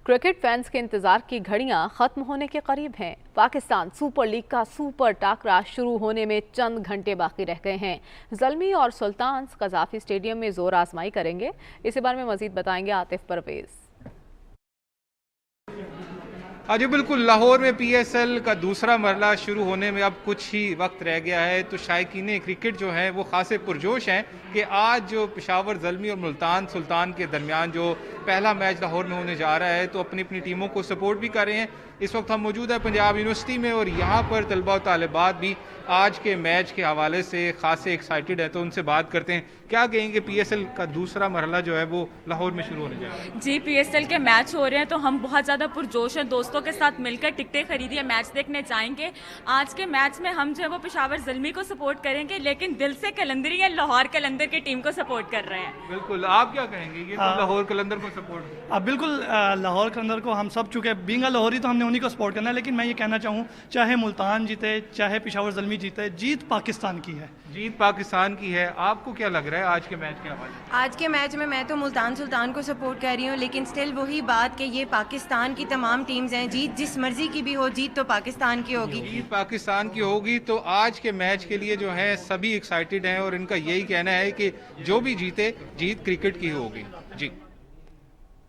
Cricket fans के इंतजार की घड़ियां खत्म होने के करीब हैं। पाकिस्तान सुपर लीग का सुपर टाकरा शुरू होने में चंद घंटे बाकी रह गए हैं। ज़ल्मी और सुल्तान कज़ाफी स्टेडियम में जोर आजमाई करेंगे। इसी बारे में मजीद बताएंगे आतिफ परवेज। जी बिल्कुल, लाहौर में पीएसएल का दूसरा मरला शुरू होने में अब कुछ ही वक्त रह गया है, तो शायकीन क्रिकेट जो है वो खासे पुरजोश हैं कि आज जो पेशावर ज़ल्मी और मुल्तान सुल्तान के दरमियान जो पहला मैच लाहौर में होने जा रहा है, तो अपनी अपनी टीमों को सपोर्ट भी कर रहे हैं। इस वक्त हम मौजूद है पंजाब यूनिवर्सिटी में और यहाँ पर तलबा और तालिबात भी आज के मैच के हवाले से खासे एक्साइटेड है, तो उनसे बात करते हैं। क्या कहेंगे, पीएसएल का दूसरा मरहला जो है वो लाहौर में शुरू होने जा रहा है? जी, पीएसएल के मैच हो रहे हैं तो हम बहुत ज़्यादा पुरजोश हैं। दोस्तों के साथ मिलकर टिकटें खरीदी है, मैच देखने जाएंगे। आज के मैच में हम जो है वो पेशावर ज़ल्मी को सपोर्ट करेंगे, लेकिन दिल से कलंदरी या लाहौर कलंदर की टीम को सपोर्ट कर रहे हैं। बिल्कुल, आप क्या कहेंगे? ये तो लाहौर कलंदर को सपोर्ट बिल्कुल, लाहौर कलंदर को हम सब, चूँकि बीइंग अ लाहौरी तो हमने उन्हीं को सपोर्ट करना है। लेकिन मैं ये कहना चाहूँ, चाहे मुल्तान जीते चाहे पेशावर ज़ल्मी जीते, जीत पाकिस्तान की है। जीत पाकिस्तान की है। आपको क्या लग रहा है आज के मैच के हवाले? आज के मैच में मैं तो मुल्तान सुल्तान को सपोर्ट कर रही हूँ, लेकिन स्टिल वही बात कि ये पाकिस्तान की तमाम टीम्स हैं। जीत जिस मर्जी की भी हो, जीत तो पाकिस्तान की होगी। जीत पाकिस्तान की होगी। तो आज के मैच के लिए जो है सभी एक्साइटेड हैं और इनका यही कहना है कि जो भी जीते, जीत क्रिकेट की होगी। जी।